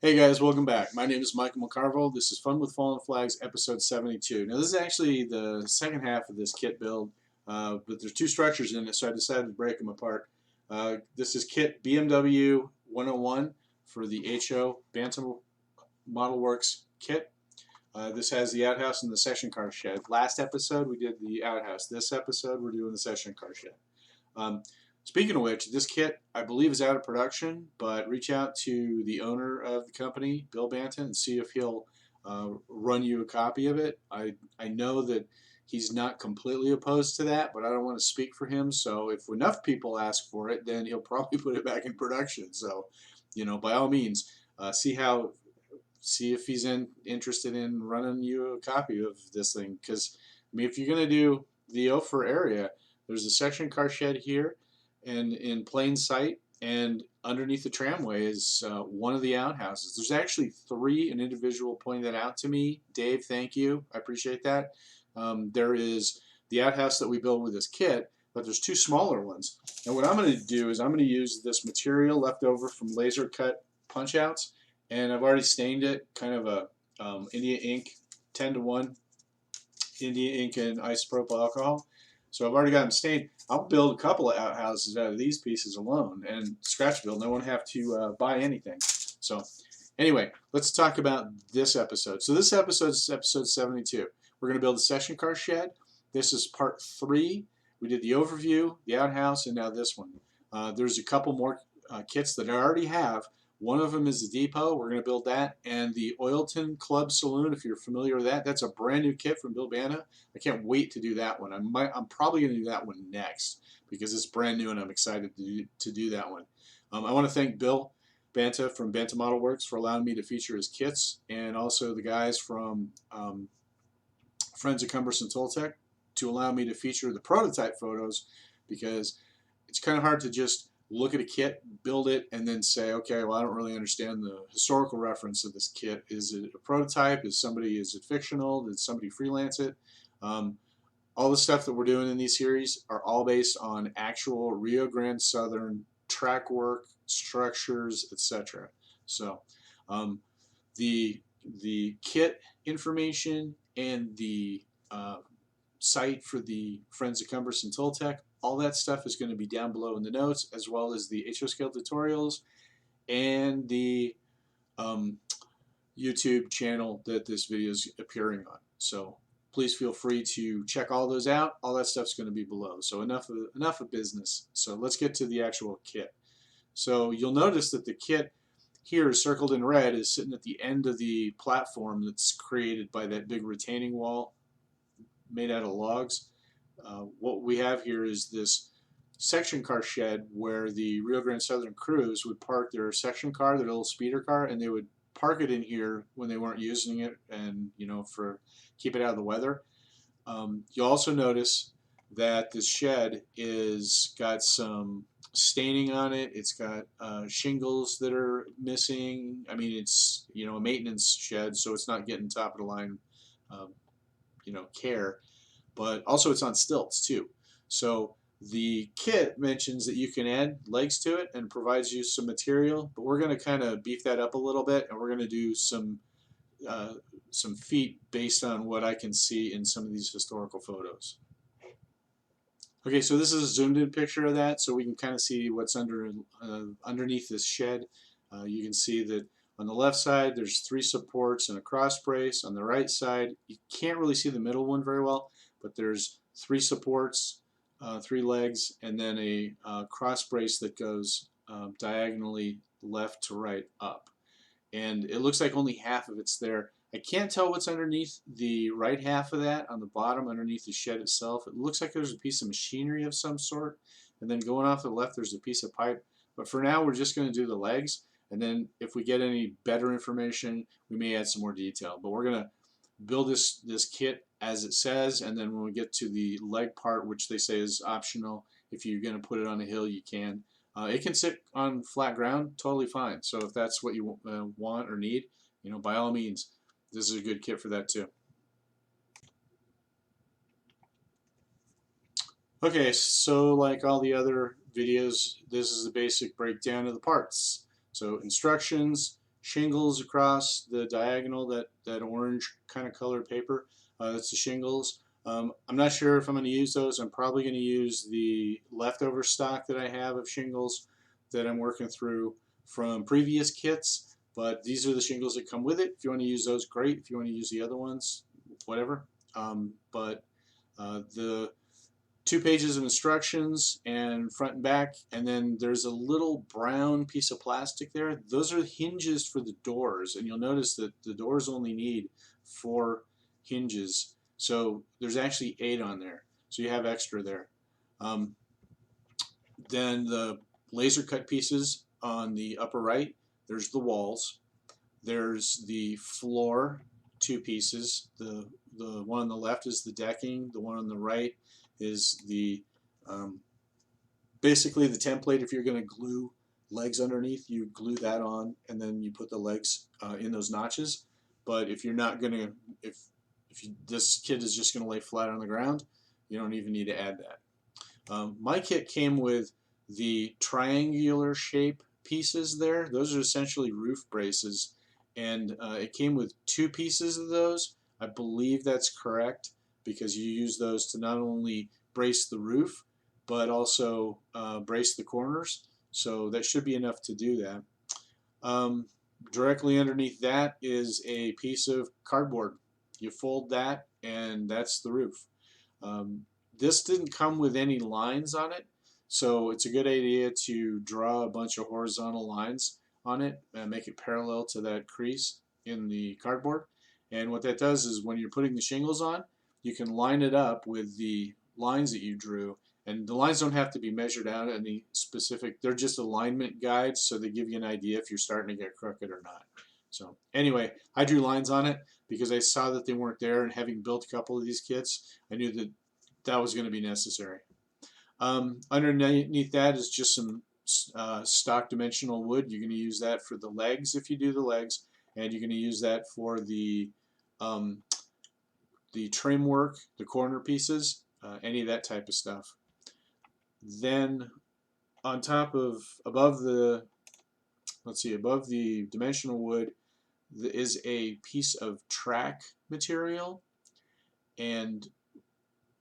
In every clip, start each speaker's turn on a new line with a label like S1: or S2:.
S1: Hey guys, welcome back. My name is Michael McCarville. This is Fun with Fallen Flags, episode 72. Now this is actually the second half of this kit build, but there's two structures in it, so I decided to break them apart. This is kit BMW 101 for the HO Banta Modelworks kit. This has the outhouse and the section car shed. Last episode we did the outhouse. This episode we're doing the section car shed. Speaking of which, this kit I believe is out of production, but reach out to the owner of the company, Bill Banta, and see if he'll run you a copy of it. I know that he's not completely opposed to that, but I don't want to speak for him. So if enough people ask for it, then he'll probably put it back in production. So, by all means, see if he's interested in running you a copy of this thing. Because if you're gonna do the Ophir area, there's a section car shed here and in plain sight, and underneath the tramway is one of the outhouses. There's actually three. An individual pointed that out to me. Dave, thank you. I appreciate that. There is the outhouse that we built with this kit, but there's two smaller ones. And what I'm going to do is I'm going to use this material left over from laser cut punch outs, and I've already stained it, kind of a India ink, 10-to-1 India ink and isopropyl alcohol. So I've already got them stained. I'll build a couple of outhouses out of these pieces alone and scratch build. I won't have to buy anything. So anyway, let's talk about this episode. So this episode is episode 72. We're going to build a section car shed. This is part 3. We did the overview, the outhouse, and now this one. There's a couple more kits that I already have. One of them is the depot. We're going to build that. And the Oilton Club Saloon, if you're familiar with that, that's a brand new kit from Bill Banta. I can't wait to do that one. I'm probably going to do that one next because it's brand new and I'm excited to do that one. I want to thank Bill Banta from Banta Modelworks for allowing me to feature his kits, and also the guys from Friends of Cumbres and Toltec to allow me to feature the prototype photos, because it's kind of hard to just look at a kit, build it, and then say, okay, well, I don't really understand the historical reference of this kit. Is it a prototype? Is it fictional? Did somebody freelance it? All the stuff that we're doing in these series are all based on actual Rio Grande Southern track work, structures, etc. So the kit information and the site for the Friends of Cumbres and Toltec, all that stuff is going to be down below in the notes, as well as the HO scale tutorials and the YouTube channel that this video is appearing on. So please feel free to check all those out. All that stuff's going to be below. So enough of business. So let's get to the actual kit. So you'll notice that the kit here, circled in red, is sitting at the end of the platform that's created by that big retaining wall made out of logs. What we have here is this section car shed where the Rio Grande Southern crews would park their section car, their little speeder car, and they would park it in here when they weren't using it, and for keep it out of the weather. You'll also notice that this shed is got some staining on it. It's got shingles that are missing. I mean, it's a maintenance shed, so it's not getting top of the line care. But also it's on stilts too. So the kit mentions that you can add legs to it and provides you some material, but we're going to kind of beef that up a little bit, and we're going to do some feet based on what I can see in some of these historical photos. Okay, so this is a zoomed in picture of that, so we can kind of see what's underneath this shed. You can see that on the left side there's 3 supports and a cross brace. On the right side you can't really see the middle one very well, but there's 3 supports, 3 legs, and then a cross brace that goes diagonally left to right up. And it looks like only half of it's there. I can't tell what's underneath the right half of that on the bottom, underneath the shed itself. It looks like there's a piece of machinery of some sort, and then going off to the left there's a piece of pipe. But for now we're just going to do the legs, and then if we get any better information we may add some more detail. But we're going to build this kit as it says, and then when we get to the leg part, which they say is optional, if you're going to put it on a hill you can. It can sit on flat ground totally fine. So if that's what you want or need, by all means, this is a good kit for that too. Okay, so like all the other videos, this is the basic breakdown of the parts. So instructions, shingles across the diagonal, that orange kind of colored paper. That's the shingles. I'm not sure if I'm going to use those. I'm probably going to use the leftover stock that I have of shingles that I'm working through from previous kits, but these are the shingles that come with it. If you want to use those, great. If you want to use the other ones, whatever. But the 2 pages of instructions and front and back, and then there's a little brown piece of plastic there. Those are hinges for the doors, and you'll notice that the doors only need 4 hinges, so there's actually 8 on there, so you have extra there. Then the laser cut pieces on the upper right, there's the walls, there's the floor, 2 pieces. The one on the left is the decking, the one on the right is the basically the template. If you're going to glue legs underneath, you glue that on and then you put the legs in those notches. But if you're not going to, if this kit is just going to lay flat on the ground, you don't even need to add that. My kit came with the triangular shape pieces there. Those are essentially roof braces, and it came with 2 pieces of those. I believe that's correct, because you use those to not only brace the roof, but also brace the corners. So that should be enough to do that. Directly underneath that is a piece of cardboard. You fold that, and that's the roof. This didn't come with any lines on it, so it's a good idea to draw a bunch of horizontal lines on it and make it parallel to that crease in the cardboard. And what that does is when you're putting the shingles on, you can line it up with the lines that you drew, and the lines don't have to be measured out any specific. They're just alignment guides, so they give you an idea if you're starting to get crooked or not. So anyway, I drew lines on it because I saw that they weren't there, and having built a couple of these kits, I knew that that was going to be necessary. Underneath that is just some stock dimensional wood. You're going to use that for the legs if you do the legs, and you're going to use that for the trim work, the corner pieces, any of that type of stuff. Then on top of, above the dimensional wood is a piece of track material, and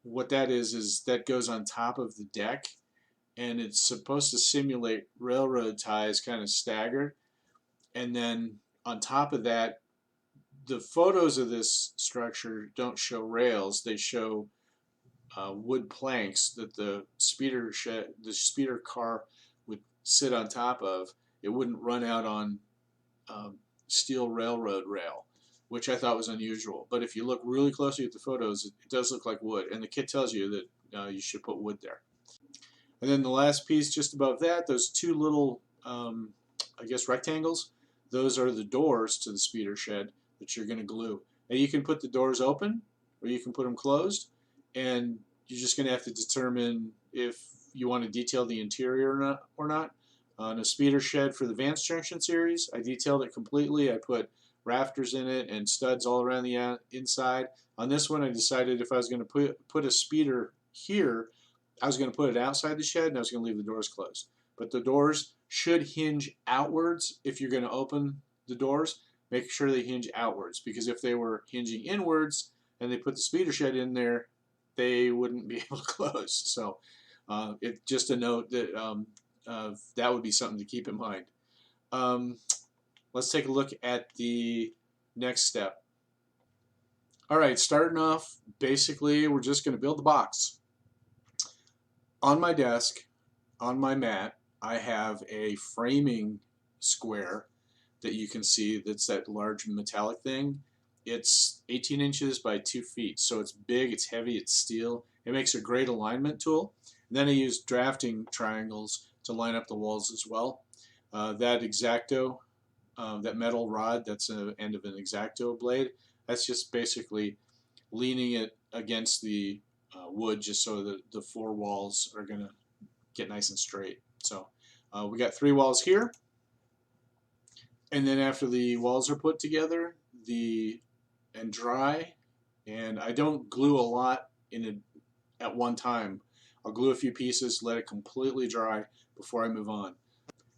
S1: what that is that goes on top of the deck, and it's supposed to simulate railroad ties kind of staggered. And then on top of that, the photos of this structure don't show rails, they show wood planks that the speeder car would sit on top of. It wouldn't run out on steel railroad rail, which I thought was unusual. But if you look really closely at the photos, it does look like wood, and the kit tells you that you should put wood there. And then the last piece just above that, those 2 little, I guess, rectangles, those are the doors to the speeder shed that you're going to glue. And you can put the doors open, or you can put them closed, and you're just going to have to determine if you want to detail the interior or not. On a speeder shed for the Vance Junction series, I detailed it completely. I put rafters in it and studs all around the inside. On this one, I decided if I was going to put a speeder here, I was going to put it outside the shed, and I was going to leave the doors closed. But the doors should hinge outwards. If you're going to open the doors, make sure they hinge outwards, because if they were hinging inwards and they put the speeder shed in there, they wouldn't be able to close. So it's just a note that that would be something to keep in mind. Let's take a look at the next step. All right, starting off, basically, we're just going to build the box. On my desk, on my mat, I have a framing square that you can see that's that large metallic thing. It's 18 inches by 2 feet, so it's big, it's heavy, it's steel. It makes a great alignment tool. And then I use drafting triangles to line up the walls as well. That X-Acto, that metal rod, that's the end of an X-Acto blade. That's just basically leaning it against the wood just so that the 4 walls are going to get nice and straight. So we got 3 walls here. And then after the walls are put together and dry, and I don't glue a lot at one time. I'll glue a few pieces, let it completely dry before I move on.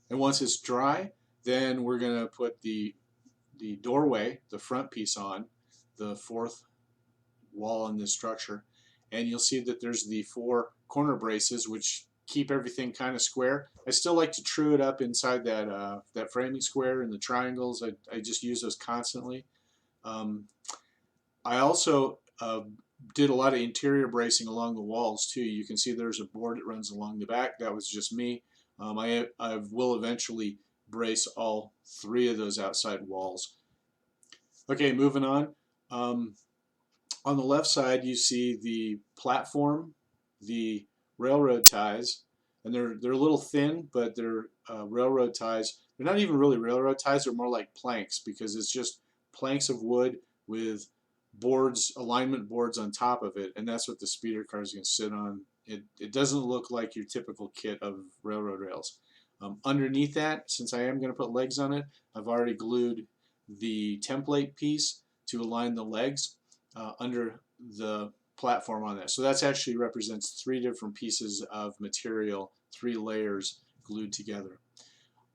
S1: And once it's dry, then we're going to put the doorway, the front piece on, the fourth wall on this structure, and you'll see that there's the 4 corner braces which keep everything kind of square. I still like to true it up inside that framing square and the triangles. I just use those constantly. I also did a lot of interior bracing along the walls too. You can see there's a board that runs along the back. That was just me. I will eventually brace all 3 of those outside walls. Okay, moving on. On the left side, you see the platform, the railroad ties, and they're a little thin, but they're railroad ties. They're not even really railroad ties; they're more like planks because it's just planks of wood with boards, alignment boards on top of it, and that's what the speeder car is going to sit on. It doesn't look like your typical kit of railroad rails. Underneath that, since I am going to put legs on it, I've already glued the template piece to align the legs under the platform on that. So that's actually represents 3 different pieces of material, 3 layers glued together.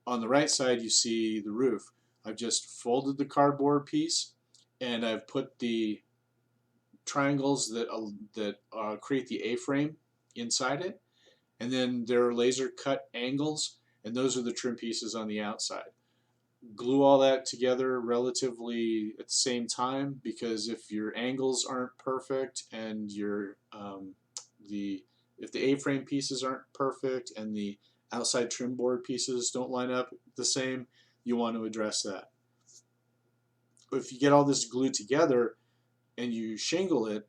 S1: On the right side you see the roof. I've just folded the cardboard piece and I've put the triangles that create the A-frame inside it, and then there are laser cut angles, and those are the trim pieces on the outside. Glue all that together relatively at the same time, because if your angles aren't perfect and your if the A-frame pieces aren't perfect and the outside trim board pieces don't line up the same, you want to address that. If you get all this glued together and you shingle it,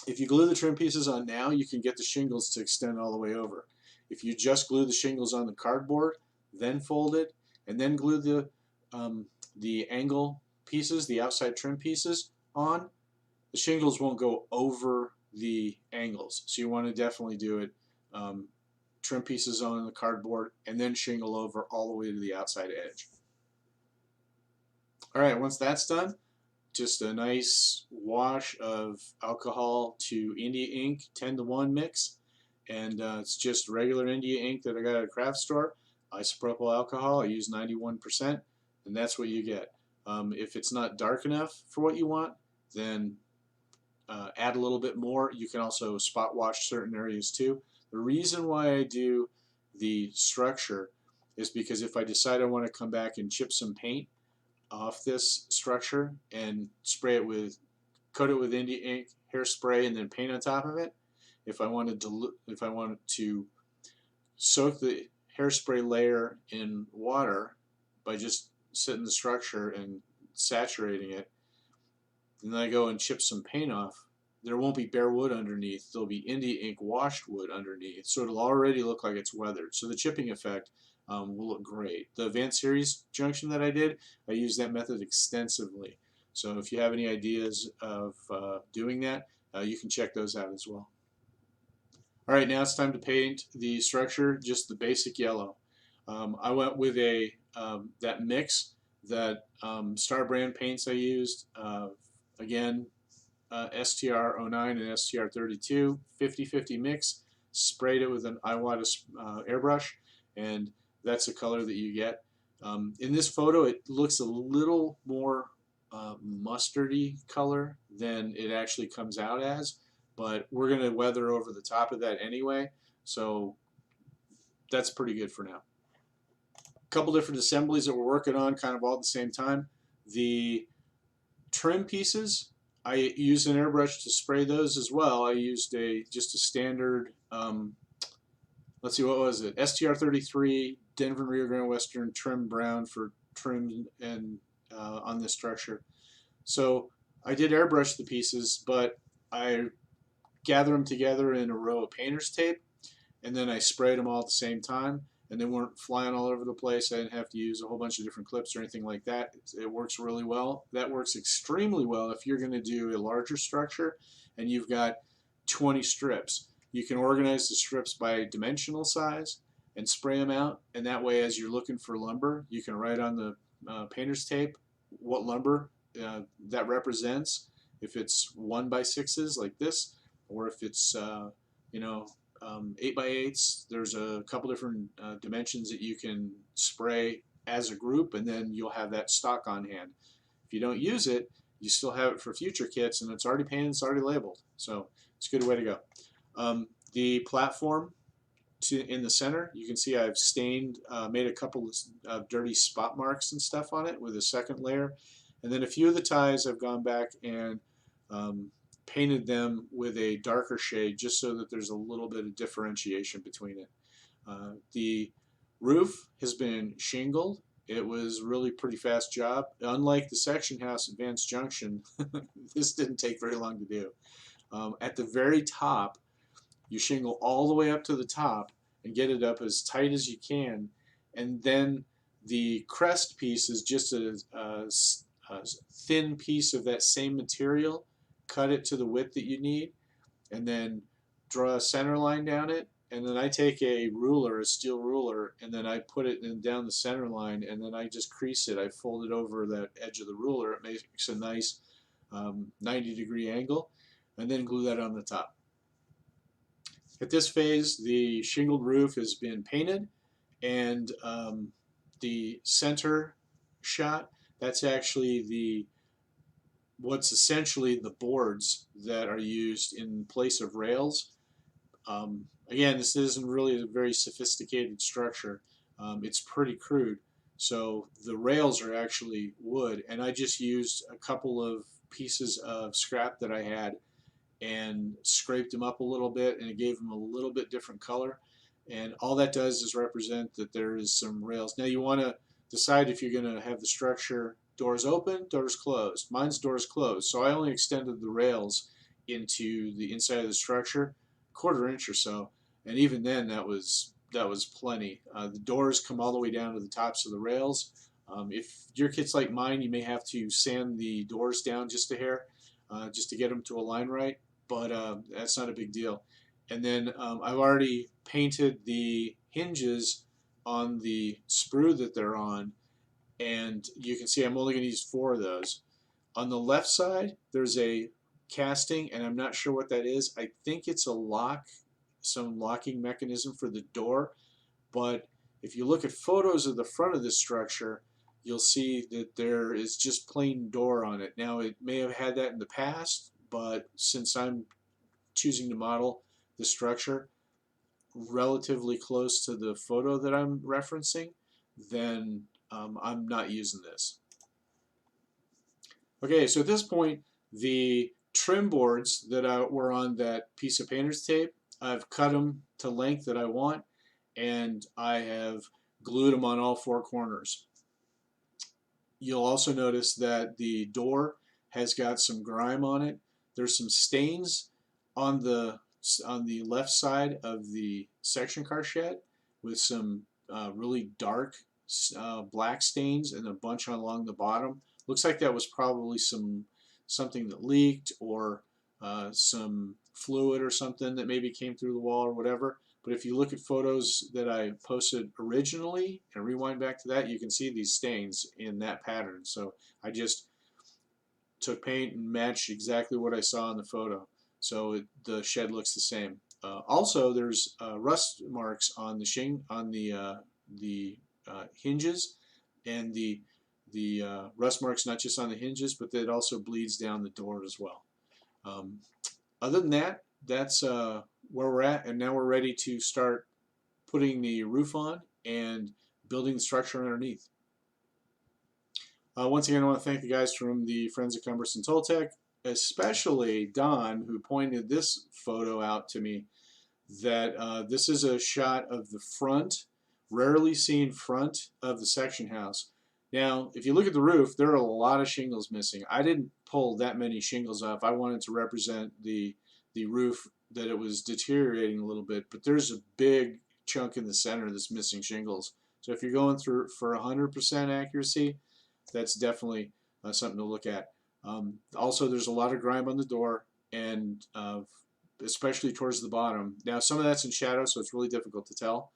S1: if you glue the trim pieces on now, you can get the shingles to extend all the way over. If you just glue the shingles on the cardboard, then fold it, and then glue the angle pieces, the outside trim pieces on, the shingles won't go over the angles. So you want to definitely do it, trim pieces on the cardboard, and then shingle over all the way to the outside edge. Alright, once that's done, just a nice wash of alcohol to India ink 10:1 mix, and it's just regular India ink that I got at a craft store. Isopropyl alcohol, I use 91%, and that's what you get. If it's not dark enough for what you want, then add a little bit more. You can also spot wash certain areas too. The reason why I do the structure is because if I decide I want to come back and chip some paint off this structure and spray it with, coat it with India ink, hairspray, and then paint on top of it, if I wanted to soak the hairspray layer in water by just setting the structure and saturating it, and then I go and chip some paint off, there won't be bare wood underneath. There'll be India ink washed wood underneath, so it'll already look like it's weathered. So the chipping effect will look great. The Advanced Series junction that I did, I used that method extensively. So if you have any ideas of doing that, you can check those out as well. Alright, now it's time to paint the structure, just the basic yellow. I went with that mix, that Star brand paints I used, again, STR09 and STR32, 50-50 mix, sprayed it with an Iwata airbrush, and that's the color that you get. In this photo it looks a little more mustardy color than it actually comes out as, but we're going to weather over the top of that anyway, so that's pretty good for now. A couple different assemblies that we're working on kind of all at the same time. The trim pieces, I used an airbrush to spray those as well. I used just a standard, let's see, what was it? STR33 Denver and Rio Grande Western trim brown for trim and on this structure. So I did airbrush the pieces, but I gathered them together in a row of painter's tape, and then I sprayed them all at the same time, and they weren't flying all over the place. I didn't have to use a whole bunch of different clips or anything like that. It works really well. That works extremely well if you're going to do a larger structure and you've got 20 strips. You can organize the strips by dimensional size and spray them out, and that way as you're looking for lumber, you can write on the painter's tape what lumber that represents, if it's 1x6s like this, or if it's 8x8s. There's a couple different dimensions that you can spray as a group, and then you'll have that stock on hand. If you don't use it, you still have it for future kits, and it's already painted, it's already labeled. So it's a good way to go. The platform in the center, you can see I've stained, made a couple of dirty spot marks and stuff on it with a second layer. And then a few of the ties I've gone back and painted them with a darker shade just so that there's a little bit of differentiation between it. The roof has been shingled. It was really pretty fast job. Unlike the section house at Vance Junction, this didn't take very long to do. At the very top, you shingle all the way up to the top and get it up as tight as you can, and then the crest piece is just a thin piece of that same material. Cut it to the width that you need, and then draw a center line down it, and then I take a ruler, a steel ruler, and then I put it in down the center line, and then I just crease it. I fold it over that edge of the ruler. It makes a nice 90-degree angle, and then glue that on the top. At this phase, the shingled roof has been painted, and the center shot, that's actually what's essentially the boards that are used in place of rails. Again, this isn't really a very sophisticated structure. It's pretty crude. So the rails are actually wood, and I just used a couple of pieces of scrap that I had and scraped them up a little bit, and it gave them a little bit different color. And all that does is represent that there is some rails. Now you want to decide if you're going to have the structure doors open, doors closed. Mine's doors closed, so I only extended the rails into the inside of the structure, 1/4 inch or so, and even then that was plenty. The doors come all the way down to the tops of the rails. If your kit's like mine, you may have to sand the doors down just a hair, just to get them to align right, but that's not a big deal. And then I've already painted the hinges on the sprue that they're on, and you can see I'm only going to use 4 of those. On the left side, there's a casting, and I'm not sure what that is. I think it's a lock, some locking mechanism for the door, but if you look at photos of the front of this structure, you'll see that there is just plain door on it. Now, it may have had that in the past, but since I'm choosing to model the structure relatively close to the photo that I'm referencing, then I'm not using this. Okay, so at this point, the trim boards that were on that piece of painter's tape, I've cut them to length that I want, and I have glued them on all 4 corners. You'll also notice that the door has got some grime on it. There's some stains on the left side of the section car shed with some really dark black stains and a bunch along the bottom. Looks like that was probably something that leaked, or some fluid or something that maybe came through the wall or whatever. But if you look at photos that I posted originally and rewind back to that, you can see these stains in that pattern. So I just took paint and matched exactly what I saw in the photo. So the shed looks the same. Also, there's rust marks on the hinges, and the rust marks not just on the hinges, but it also bleeds down the door as well. Other than that, that's where we're at, and now we're ready to start putting the roof on and building the structure underneath. Once again, I want to thank the guys from the Friends of Cumbres and Toltec, especially Don, who pointed this photo out to me, that this is a shot of the front, rarely seen front of the section house. Now, if you look at the roof, there are a lot of shingles missing. I didn't pull that many shingles off. I wanted to represent the roof, that it was deteriorating a little bit, but there's a big chunk in the center that's missing shingles. So if you're going through for 100% accuracy, that's definitely something to look at. Also, there's a lot of grime on the door, and especially towards the bottom. Now, some of that's in shadow, so it's really difficult to tell.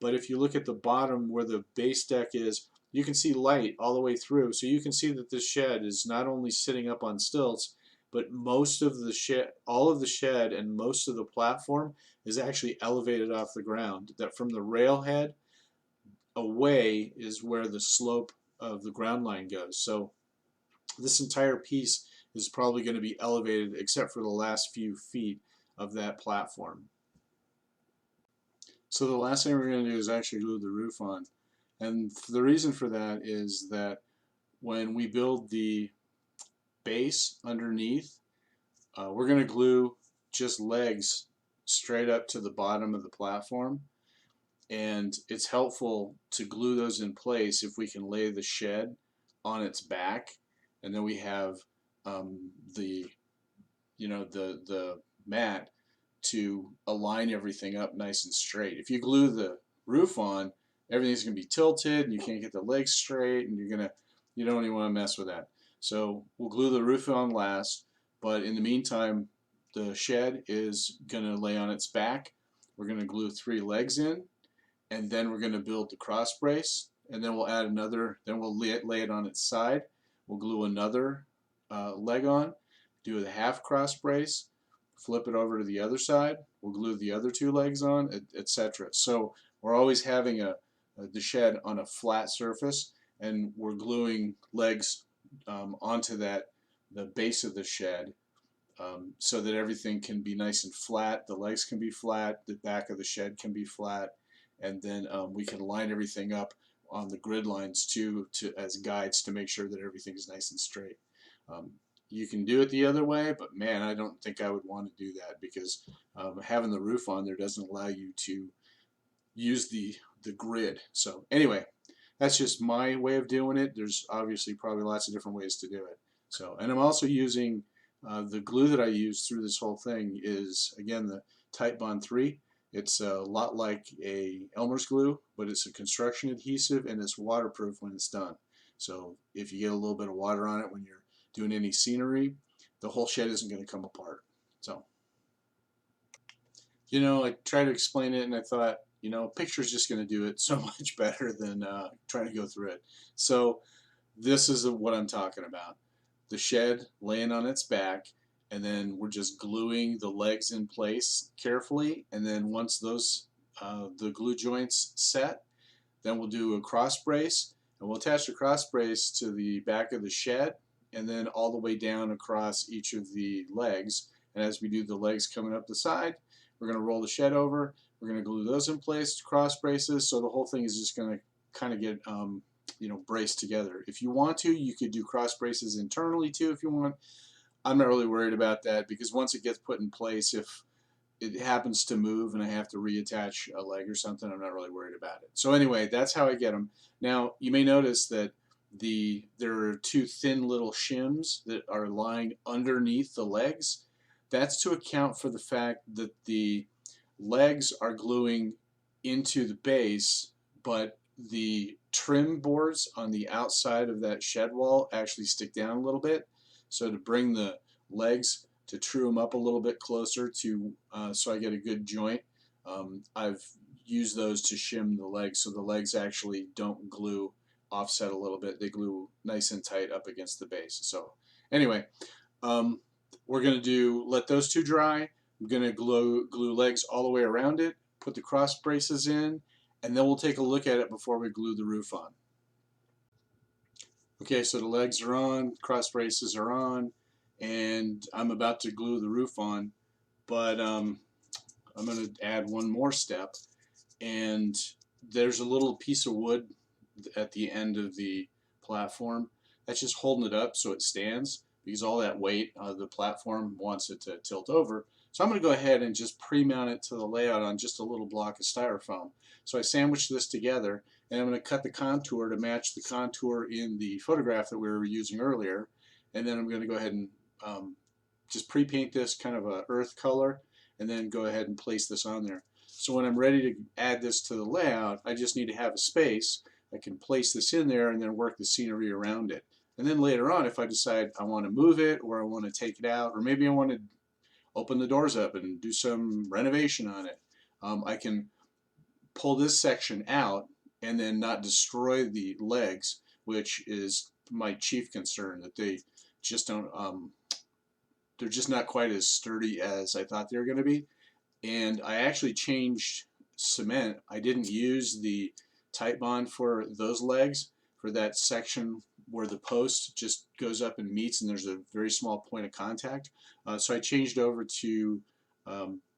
S1: But if you look at the bottom where the base deck is, you can see light all the way through. So you can see that this shed is not only sitting up on stilts, but most of the shed, all of the shed and most of the platform is actually elevated off the ground. That from the railhead away is where the slope of the ground line goes. So this entire piece is probably going to be elevated except for the last few feet of that platform. So the last thing we're going to do is actually glue the roof on. And the reason for that is that when we build the base underneath, we're going to glue just legs straight up to the bottom of the platform. And it's helpful to glue those in place if we can lay the shed on its back, and then we have the mat to align everything up nice and straight. If you glue the roof on, everything's going to be tilted and you can't get the legs straight, and you don't even want to mess with that. So we'll glue the roof on last, but in the meantime the shed is going to lay on its back. We're going to glue 3 legs in, and then we're going to build the cross brace, and then we'll add another, then we'll lay it on its side. We'll glue another leg on, do the half cross brace, flip it over to the other side, we'll glue the other 2 legs on, etc. So we're always having the shed on a flat surface, and we're gluing legs onto the base of the shed, so that everything can be nice and flat. The legs can be flat, the back of the shed can be flat, and then we can line everything up on the grid lines too, as guides to make sure that everything is nice and straight. You can do it the other way, but man, I don't think I would want to do that, because having the roof on there doesn't allow you to use the grid. So anyway, that's just my way of doing it. There's obviously probably lots of different ways to do it. So, and I'm also using the glue that I use through this whole thing is, again, the Titebond III. It's a lot like a Elmer's glue, but it's a construction adhesive and it's waterproof when it's done. So if you get a little bit of water on it when you're doing any scenery, the whole shed isn't going to come apart. So, I tried to explain it and I thought, a picture's just going to do it so much better than trying to go through it. So this is what I'm talking about. The shed laying on its back, and then we're just gluing the legs in place carefully, and then once those the glue joints set, then we'll do a cross brace, and we'll attach the cross brace to the back of the shed and then all the way down across each of the legs. And as we do the legs coming up the side, we're going to roll the shed over, we're going to glue those in place, cross braces, so the whole thing is just going to kind of get braced together. If you want to, you could do cross braces internally too if you want. I'm not really worried about that, because once it gets put in place, if it happens to move and I have to reattach a leg or something, I'm not really worried about it. So anyway, that's how I get them. Now you may notice that there are 2 thin little shims that are lying underneath the legs. That's to account for the fact that the legs are gluing into the base, but the trim boards on the outside of that shed wall actually stick down a little bit. So to bring the legs, to true them up a little bit closer to so I get a good joint, I've used those to shim the legs, so the legs actually don't glue offset a little bit. They glue nice and tight up against the base. So anyway, we're going to let those 2 dry. I'm going to glue legs all the way around it, put the cross braces in, and then we'll take a look at it before we glue the roof on. Okay, so the legs are on, cross braces are on, and I'm about to glue the roof on, but I'm going to add one more step, and there's a little piece of wood at the end of the platform that's just holding it up so it stands, because all that weight of the platform wants it to tilt over. So I'm going to go ahead and just pre-mount it to the layout on just a little block of styrofoam. So I sandwiched this together, and I'm going to cut the contour to match the contour in the photograph that we were using earlier, and then I'm going to go ahead and just pre-paint this kind of a earth color, and then go ahead and place this on there. So when I'm ready to add this to the layout, I just need to have a space. I can place this in there and then work the scenery around it. And then later on, if I decide I want to move it, or I want to take it out, or maybe I want to open the doors up and do some renovation on it, I can pull this section out and then not destroy the legs, which is my chief concern, that they just don't, they're just not quite as sturdy as I thought they were going to be. And I actually changed cement. I didn't use the Titebond for those legs, for that section where the post just goes up and meets and there's a very small point of contact. So I changed over to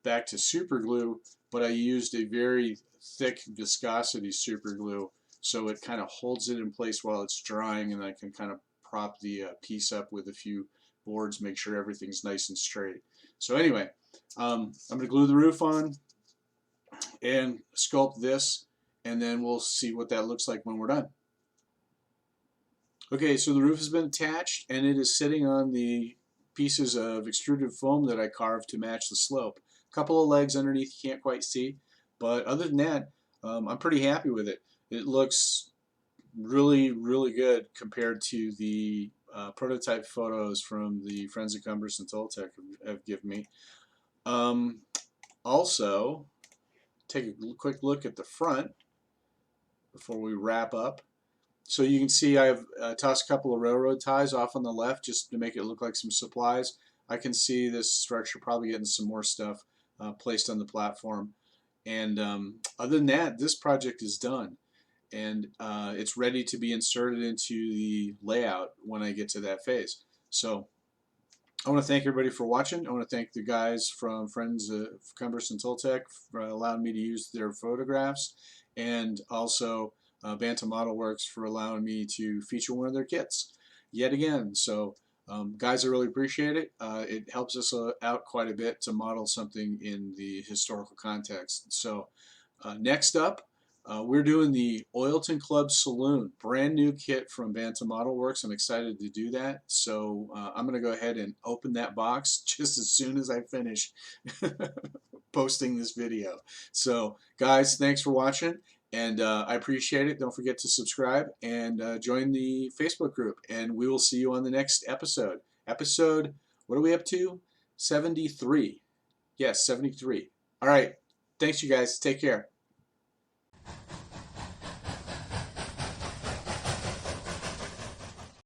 S1: back to super glue, but I used a very thick viscosity super glue, so it kind of holds it in place while it's drying, and I can kind of prop the piece up with a few boards, make sure everything's nice and straight. So anyway, I'm going to glue the roof on and sculpt this, and then we'll see what that looks like when we're done. Okay, so the roof has been attached, and it is sitting on the pieces of extruded foam that I carved to match the slope. A couple of legs underneath you can't quite see, but other than that, I'm pretty happy with it. It looks really, really good compared to the prototype photos from the friends at Cumbres and Toltec have given me. Also, take a quick look at the front before we wrap up. So you can see I've tossed a couple of railroad ties off on the left just to make it look like some supplies. I can see this structure probably getting some more stuff placed on the platform. And other than that, this project is done. And it's ready to be inserted into the layout when I get to that phase. So I want to thank everybody for watching. I want to thank the guys from Friends of Cumbres and Toltec for allowing me to use their photographs, and also Banta Modelworks for allowing me to feature one of their kits yet again. So guys, I really appreciate it. It helps us out quite a bit to model something in the historical context. So next up, we're doing the Oilton Club Saloon, brand new kit from Banta Modelworks. I'm excited to do that. So I'm going to go ahead and open that box just as soon as I finish posting this video. So guys, thanks for watching, and I appreciate it. Don't forget to subscribe and join the Facebook group, and we will see you on the next episode. Episode, what are we up to? 73. Yes, 73. All right. Thanks, you guys. Take care.